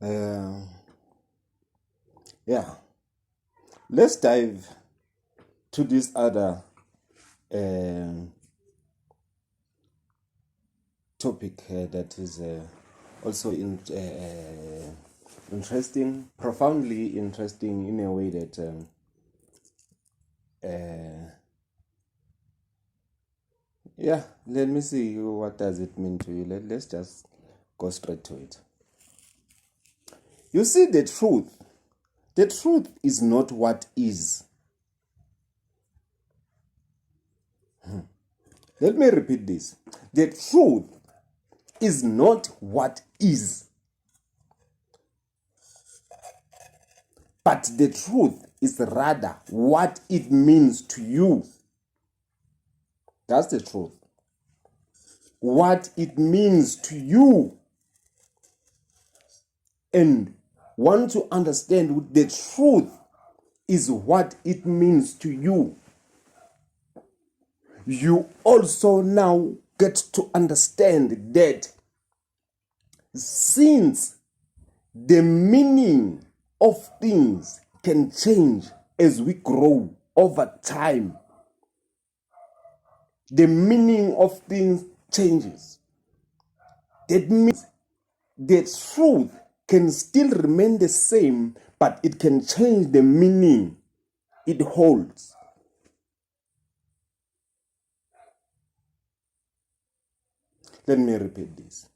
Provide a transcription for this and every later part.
Uh, yeah, let's dive to this other uh, topic that is also interesting, profoundly interesting in a way that yeah, let me see what does it mean to you. Let's just go straight to it. You see, the truth is not what is. Let me repeat this. The truth is not what is, but the truth is rather what it means to you. That's the truth. What it means to you. And want to understand the truth is what it means to you. You also now get to understand that since the meaning of things can change as we grow over time, the meaning of things changes. That means the truth can still remain the same, but it can change the meaning it holds. Let me repeat this.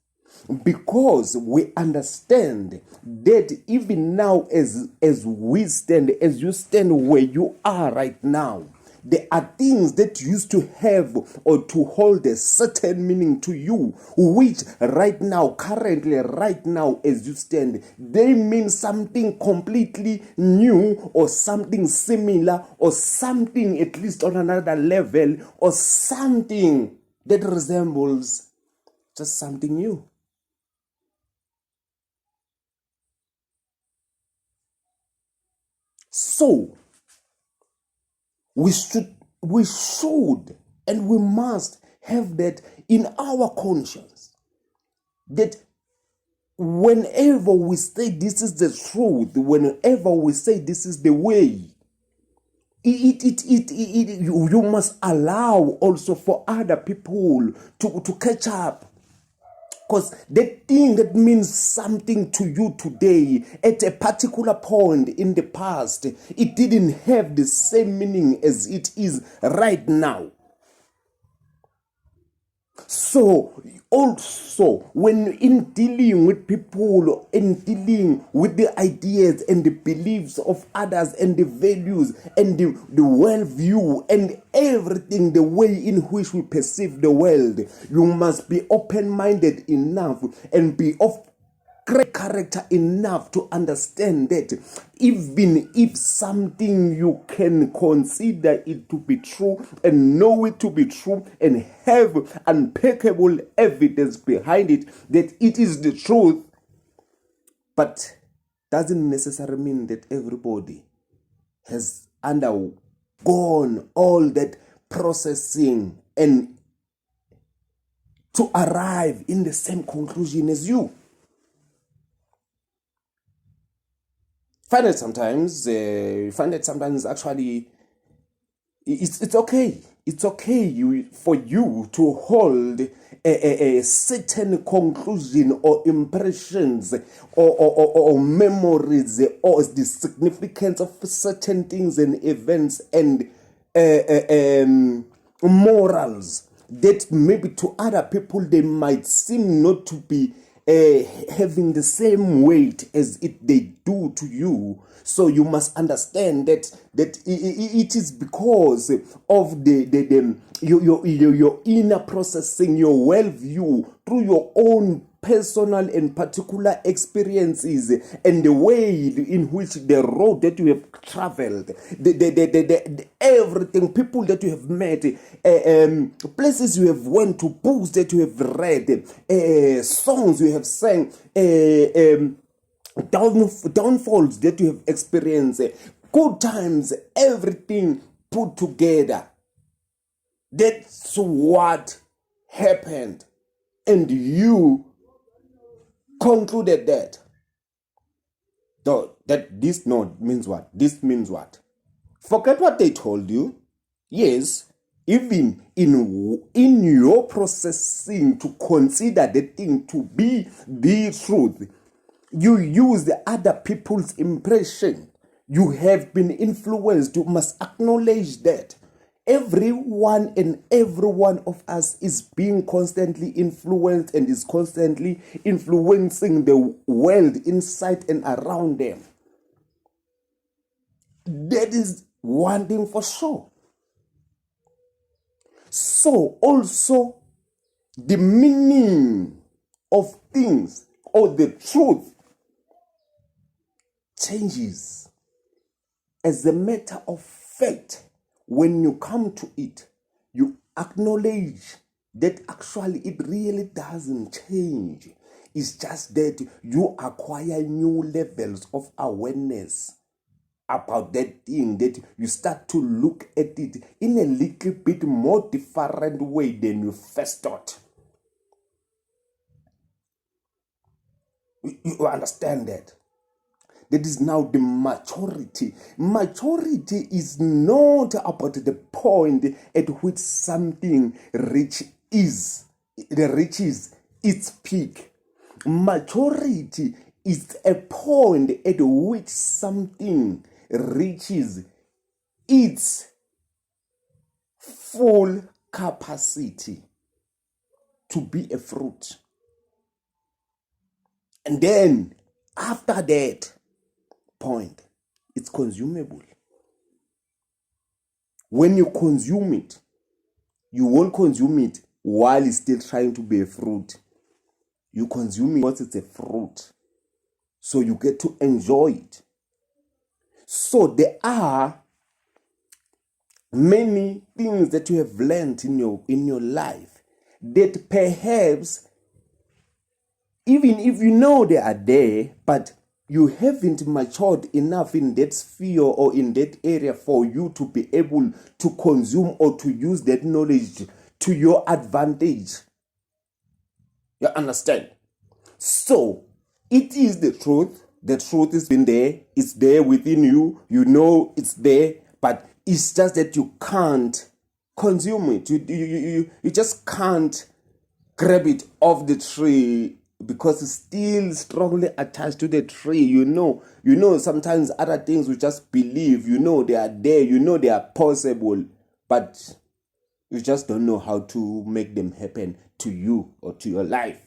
Because we understand that even now as we stand, as you stand where you are right now, there are things that used to have or to hold a certain meaning to you, which right now, currently, right now, as you stand, they mean something completely new or something similar or something at least on another level or something that resembles just something new. So we should and we must have that in our conscience, that whenever we say this is the truth, whenever we say this is the way, you must allow also for other people to catch up. Because the thing that means something to you today at a particular point in the past, it didn't have the same meaning as it is right now. So also when in dealing with people, in dealing with the ideas and the beliefs of others and the values and the worldview and everything, the way in which we perceive the world, you must be open-minded enough and be of great character enough to understand that even if something you can consider it to be true and know it to be true and have unpackable evidence behind it that it is the truth, but doesn't necessarily mean that everybody has undergone all that processing and to arrive in the same conclusion as you. Find it sometimes actually it's okay. It's okay for you to hold a certain conclusion or impressions or memories or the significance of certain things and events and morals that maybe to other people they might seem not to be having the same weight as they do to you. So you must understand that it is because of your inner processing, your worldview through your own personal and particular experiences and the way in which the road that you have traveled, the everything, people that you have met, places you have went to, books that you have read, songs you have sang, downfalls that you have experienced, good times, everything put together. That's what happened. And you concluded that So that this no means what? This means what? Forget what they told you. Yes, even in your processing to consider the thing to be the truth, you use the other people's impression. You have been influenced. You must acknowledge that. Everyone and every one of us is being constantly influenced and is constantly influencing the world inside and around them. That is one thing for sure. So also the meaning of things or the truth changes. As a matter of fact, when you come to it, you acknowledge that actually it really doesn't change. It's just that you acquire new levels of awareness about that thing, that you start to look at it in a little bit more different way than you first thought. You understand that? That is now the maturity. Maturity is not about the point at which something reaches its peak. Maturity is a point at which something reaches its full capacity to be a fruit. And then after that point, it's consumable. When you consume it, you won't consume it while it's still trying to be a fruit. You consume it once it's a fruit, so you get to enjoy it. So there are many things that you have learned in your life that perhaps, even if you know they are there, but you haven't matured enough in that sphere or in that area for you to be able to consume or to use that knowledge to your advantage. You understand? So it is the truth. The truth is in there. It's there within you. You know it's there, but it's just that you can't consume it. You just can't grab it off the tree because it's still strongly attached to the tree. You know, sometimes other things we just believe, they are there, they are possible, but you just don't know how to make them happen to you or to your life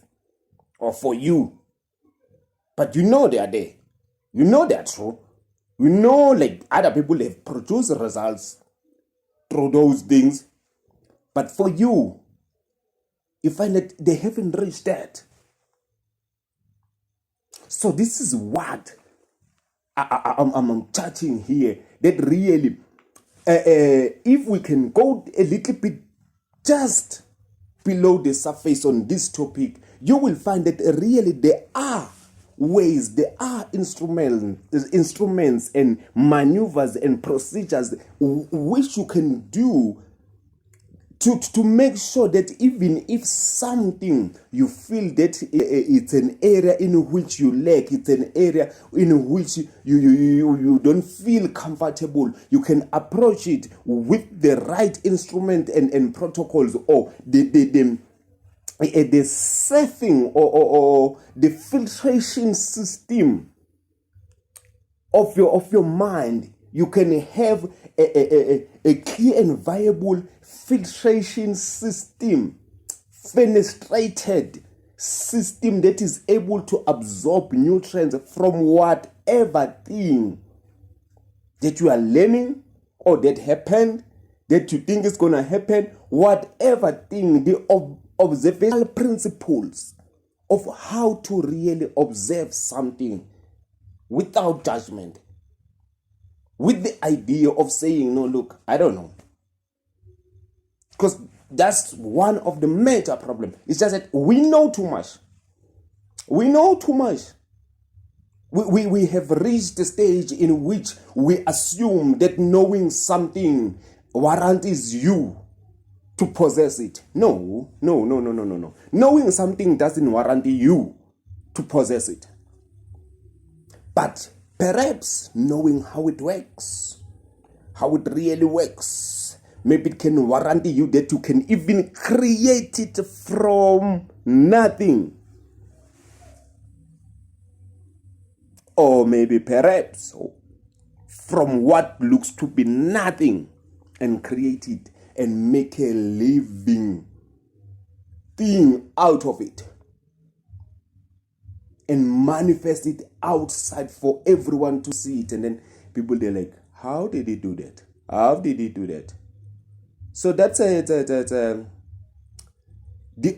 or for you. But they are there. They are true. Like other people have produced results through those things. But for you find that they haven't reached that. So this is what I'm touching here. That really, if we can go a little bit just below the surface on this topic, you will find that really there are ways, there are instruments and maneuvers and procedures which you can do to make sure that even if something you feel that it's an area in which you lack, it's an area in which you don't feel comfortable, you can approach it with the right instrument and protocols, or the surfing or the filtration system of your mind. You can have a clear and viable filtration system, fenestrated system that is able to absorb nutrients from whatever thing that you are learning or that happened, that you think is going to happen, whatever thing, the observational principles of how to really observe something without judgment, with the idea of saying, no, look, I don't know. Because that's one of the major problems. It's just that we know too much. We know too much. We have reached the stage in which we assume that knowing something warrants you to possess it. No. Knowing something doesn't warrant you to possess it. But Perhaps knowing how it works, how it really works, maybe it can warrant you that you can even create it from nothing. Or maybe perhaps from what looks to be nothing and create it and make a living thing out of it and manifest it outside for everyone to see it. And then people, they're like, how did he do that? How did he do that? So that's the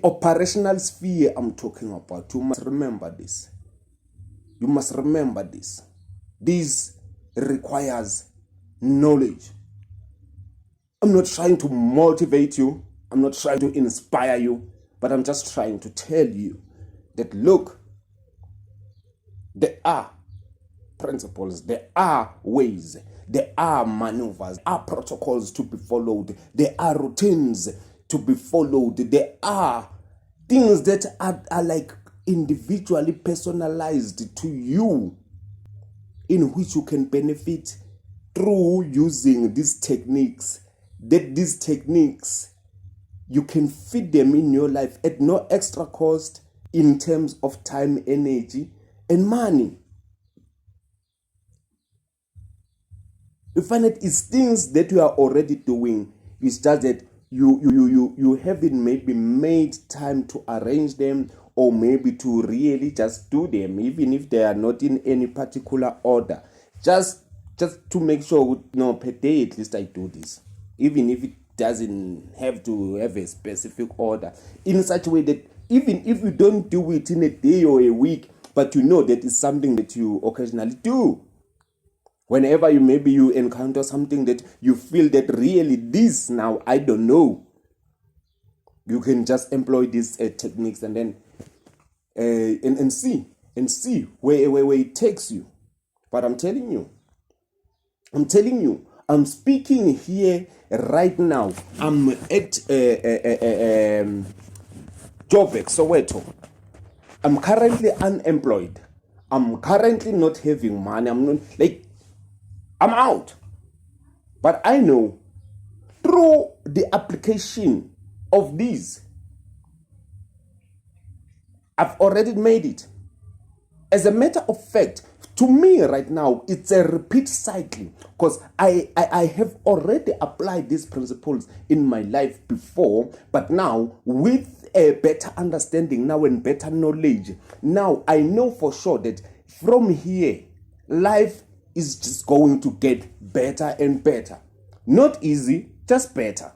operational sphere I'm talking about. You must remember this. You must remember this. This requires knowledge. I'm not trying to motivate you. I'm not trying to inspire you. But I'm just trying to tell you that, look, there are principles, there are ways, there are maneuvers, there are protocols to be followed, there are routines to be followed, there are things that are like individually personalized to you, in which you can benefit through using these techniques. That these techniques, you can feed them in your life at no extra cost in terms of time, energy, and money. You find that it's things that you are already doing. It's just that you haven't maybe made time to arrange them, or maybe to really just do them, even if they are not in any particular order. Just to make sure, no, per day at least I do this, even if it doesn't have to have a specific order, in such a way that even if you don't do it in a day or a week, but you know that it's something that you occasionally do. Whenever you encounter something that you feel that really this now, I don't know, you can just employ these techniques and then and see where it takes you. But I'm telling you, I'm speaking here right now. I'm at Joburg, Soweto. I'm currently unemployed. I'm currently not having money. I'm out. But I know through the application of these, I've already made it. As a matter of fact, to me right now, it's a repeat cycle, because I have already applied these principles in my life before, but now with a better understanding now and better knowledge, now I know for sure that from here, life is just going to get better and better. Not easy, just better.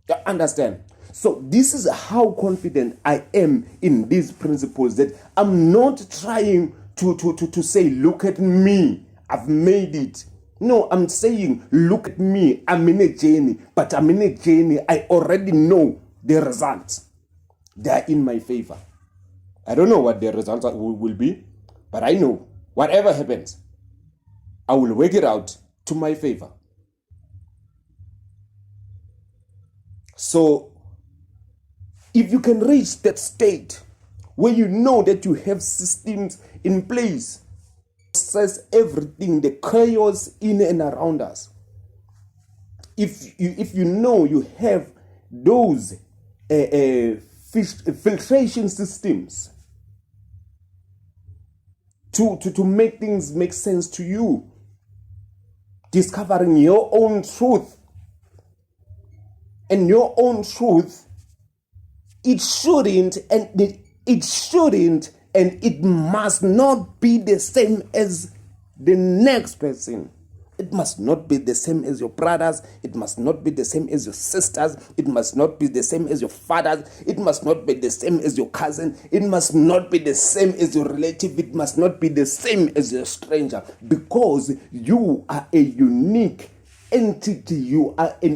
You understand? So this is how confident I am in these principles, that I'm not trying to say, look at me, I've made it. No, I'm saying, look at me, I'm in a journey, but I'm in a journey, I already know the results. They are in my favor. I don't know what the results will be, but I know whatever happens, I will work it out to my favor. So if you can reach that state where you know that you have systems in place, process everything, the chaos in and around us. If you know you have those filtration systems to make things make sense to you, discovering your own truth, and your own truth, it shouldn't and it must not be the same as the next person. It must not be the same as your brothers. It must not be the same as your sisters. It must not be the same as your fathers. It must not be the same as your cousin. It must not be the same as your relative. It must not be the same as your stranger, because you are a unique entity. You are a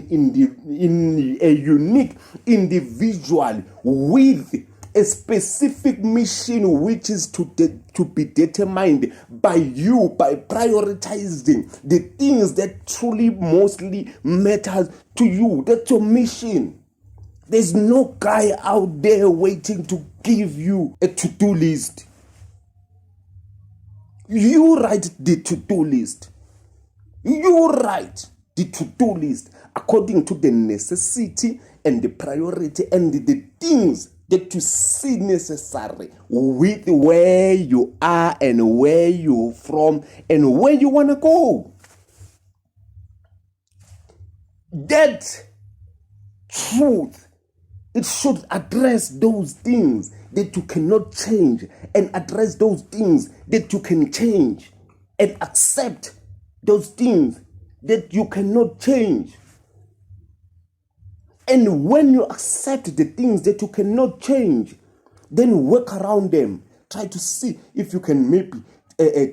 unique individual with a specific mission, which is to be determined by you, by prioritizing the things that truly mostly matters to you. That's your mission. There's no guy out there waiting to give you a to-do list. You write the to-do list. You write the to-do list according to the necessity and the priority and the things that you see necessary with where you are and where you're from and where you want to go. That truth, it should address those things that you cannot change and address those things that you can change and accept those things that you cannot change. And when you accept the things that you cannot change, then work around them. Try to see if you can maybe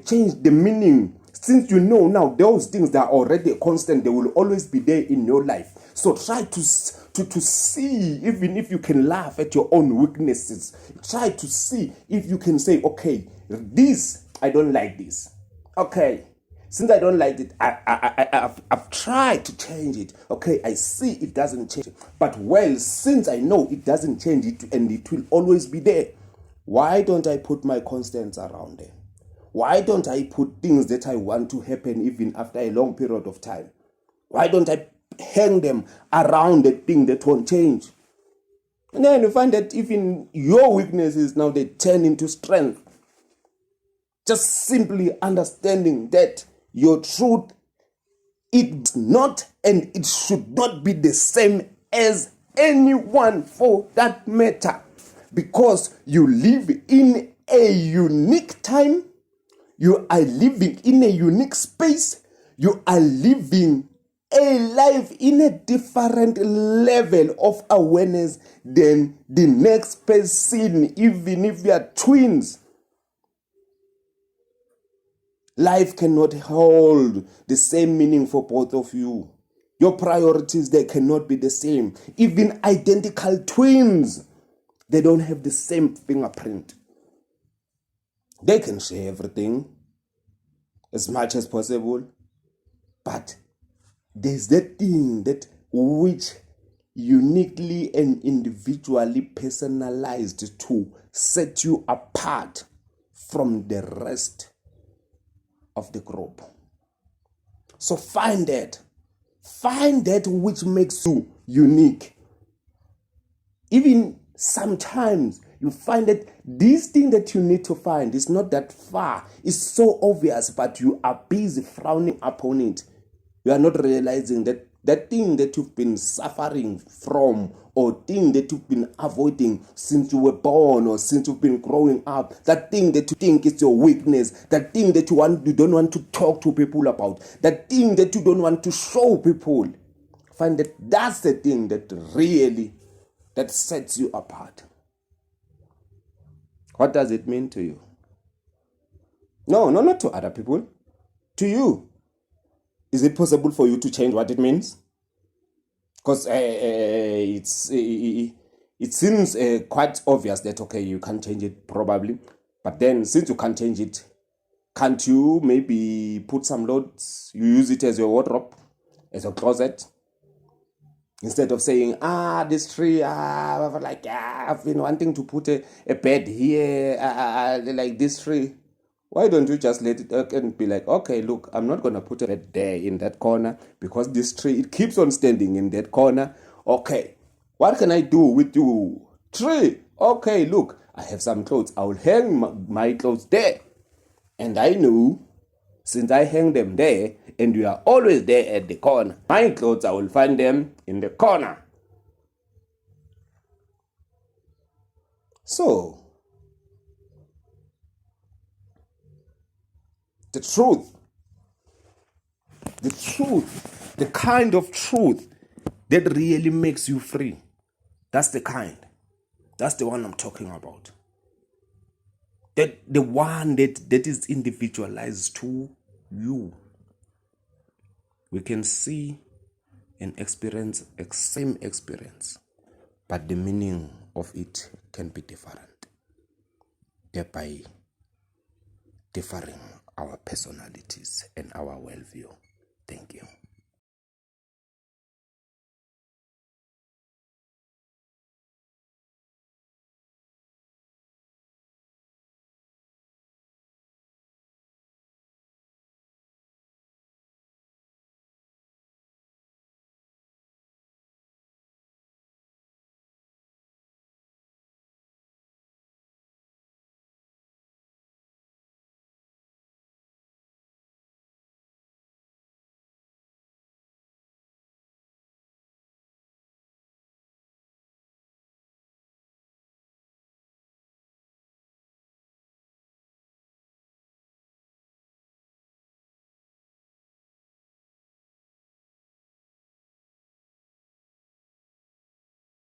change the meaning. Since you know now those things that are already constant, they will always be there in your life. So try to see, even if you can laugh at your own weaknesses. Try to see if you can say, okay, this, I don't like this. Okay, since I don't like it, I've tried to change it. Okay, I see it doesn't change. But well, since I know it doesn't change it and it will always be there, why don't I put my constants around them? Why don't I put things that I want to happen even after a long period of time? Why don't I hang them around the thing that won't change? And then you find that even your weaknesses now, they turn into strength. Just simply understanding that your truth, it's not and it should not be the same as anyone for that matter. Because you live in a unique time, you are living in a unique space, you are living a life in a different level of awareness than the next person, even if you are twins. Life cannot hold the same meaning for both of you. Your priorities, they cannot be the same. Even identical twins, they don't have the same fingerprint. They can share everything as much as possible, but there's that thing that which uniquely and individually personalized to set you apart from the rest of the group. So find that which makes you unique. Even sometimes you find that this thing that you need to find is not that far. It's so obvious, but you are busy frowning upon it. You are not realizing that that thing that you've been suffering from, or thing that you've been avoiding since you were born or since you've been growing up, that thing that you think is your weakness, that thing that you don't want to talk to people about, that thing that you don't want to show people, find that that's the thing that really that sets you apart. What does it mean to you? No, not to other people. To you. Is it possible for you to change what it means? Because it seems quite obvious that, okay, you can't change it probably. But then since you can't change it, can't you maybe put some loads? You use it as your wardrobe, as your closet? Instead of saying, this tree, I've been wanting to put a bed here, like this tree. Why don't you just let it and be like, okay, look, I'm not going to put a bed there in that corner because this tree, it keeps on standing in that corner. Okay, what can I do with you? Tree, okay, look, I have some clothes. I will hang my clothes there. And I know, since I hang them there, and you are always there at the corner, my clothes, I will find them in the corner. So, the truth, the kind of truth that really makes you free, that's the one I'm talking about. That the one that is individualized to you. We can see and experience the same experience, but the meaning of it can be different, thereby differing our personalities and our worldview. Thank you.